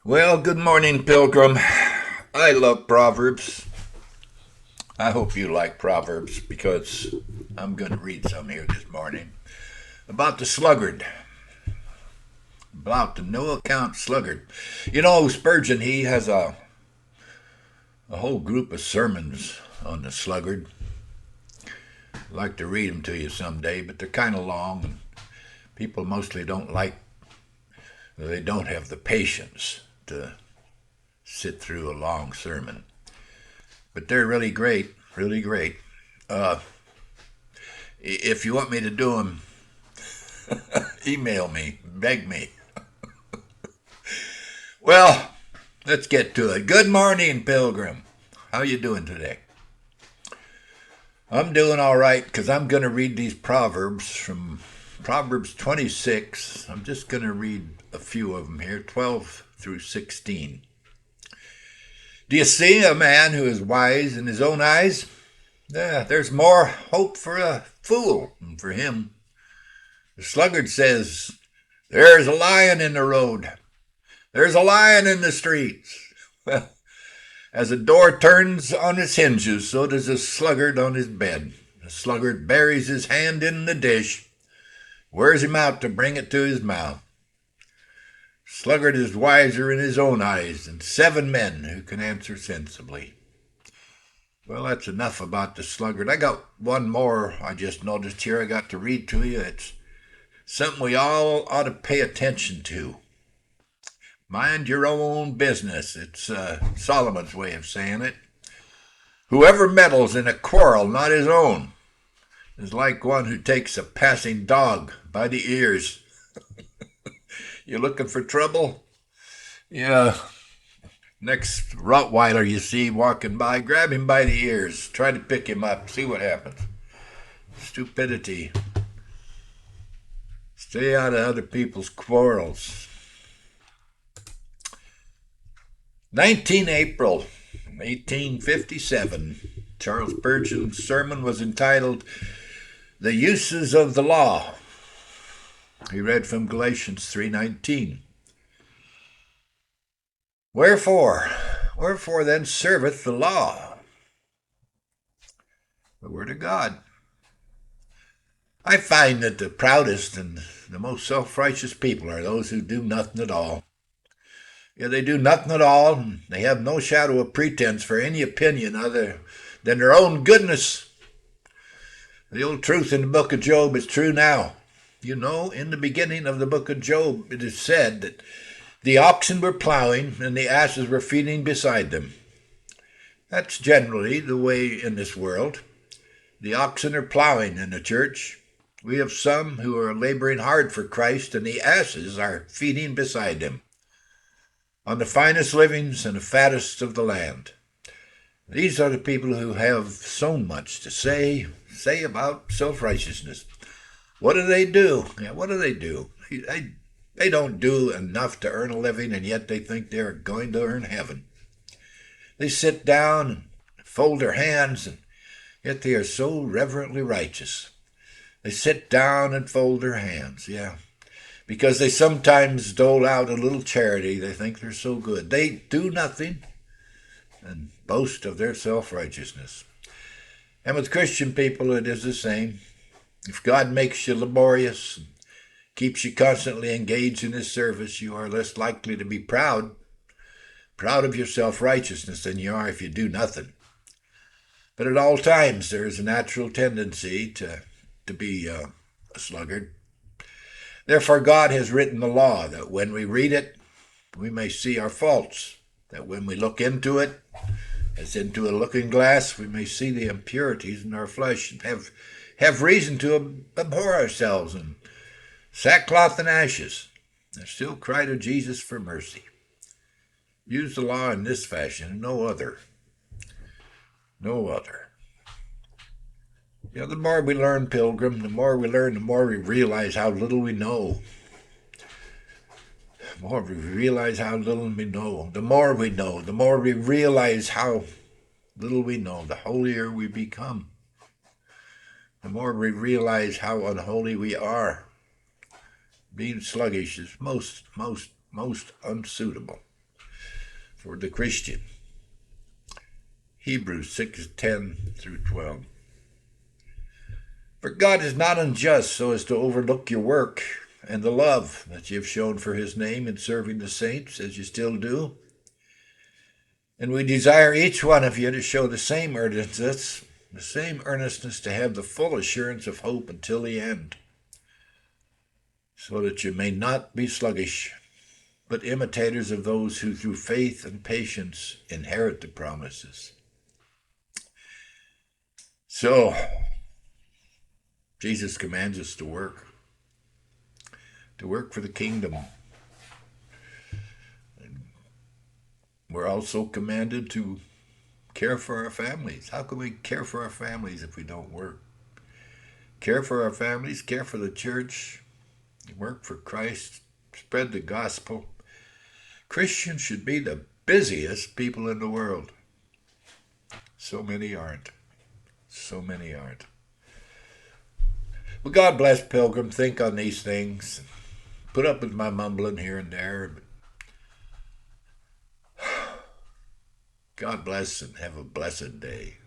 Well, good morning, Pilgrim. I love Proverbs. I hope you like Proverbs because I'm going to read some here this morning about the sluggard, about the no account sluggard. You know, Spurgeon, he has a whole group of sermons on the sluggard. I'd like to read them to you someday, but they're kind of long, and people mostly they don't have the patience to sit through a long sermon. But they're really great, really great. Uh, if you want me to do them, email me, beg me. Well, let's get to it. Good morning, Pilgrim. How you doing today? I'm doing all right because I'm going to read these proverbs from Proverbs 26. I'm just going to read a few of them here, 12 through 16. Do you see a man who is wise in his own eyes? Yeah, there's more hope for a fool than for him. The sluggard says, "There's a lion in the road. There's a lion in the streets." Well, as a door turns on its hinges, so does a sluggard on his bed. The sluggard buries his hand in the dish, wears him out to bring it to his mouth. Sluggard is wiser in his own eyes than 7 men who can answer sensibly. Well, that's enough about the sluggard. I got one more I just noticed here I got to read to you. It's something we all ought to pay attention to. Mind your own business. It's Solomon's way of saying it. Whoever meddles in a quarrel not his own is like one who takes a passing dog by the ears. You looking for trouble? Yeah. Next Rottweiler you see walking by, grab him by the ears. Try to pick him up. See what happens. Stupidity. Stay out of other people's quarrels. 19 April 1857. Charles Spurgeon's sermon was entitled "The Uses of the Law." He read from Galatians 3:19. Wherefore then serveth the law? The Word of God. I find that the proudest and the most self-righteous people are those who do nothing at all. Yeah, they do nothing at all, and they have no shadow of pretense for any opinion other than their own goodness. The old truth in the book of Job is true now. You know, in the beginning of the book of Job, it is said that the oxen were plowing and the asses were feeding beside them. That's generally the way in this world. The oxen are plowing in the church. We have some who are laboring hard for Christ, and the asses are feeding beside him on the finest livings and the fattest of the land. These are the people who have so much to say about self-righteousness. What do they do? Yeah, what do they do? They don't do enough to earn a living, and yet they think they're going to earn heaven. They sit down and fold their hands, and yet they are so reverently righteous. They sit down and fold their hands, yeah. Because they sometimes dole out a little charity, they think they're so good. They do nothing and boast of their self-righteousness. And with Christian people, it is the same. If God makes you laborious and keeps you constantly engaged in his service, you are less likely to be proud of your self-righteousness than you are if you do nothing. But at all times, there is a natural tendency to be a sluggard. Therefore, God has written the law that when we read it, we may see our faults, that when we look into it, as into a looking glass, we may see the impurities in our flesh and have reason to abhor ourselves in sackcloth and ashes, and still cry to Jesus for mercy. Use the law in this fashion and no other. No other. The more we learn, Pilgrim, the more we learn, the more we realize how little we know. The more we realize how little we know. The more we know, the more we realize how little we know, the holier we become. The more we realize how unholy we are. Being sluggish is most unsuitable. for the Christian. Hebrews 6:10 through 12. For God is not unjust so as to overlook your work and the love that you have shown for his name in serving the saints, as you still do. And we desire each one of you to show the same earnestness to have the full assurance of hope until the end, so that you may not be sluggish, but imitators of those who through faith and patience inherit the promises. So, Jesus commands us to work for the kingdom. And we're also commanded to care for our families. How can we care for our families if we don't work? Care for our families, care for the church, work for Christ, spread the gospel. Christians should be the busiest people in the world. So many aren't. So many aren't. But God bless, Pilgrim. Think on these things. Put up with my mumbling here and there. God bless and have a blessed day.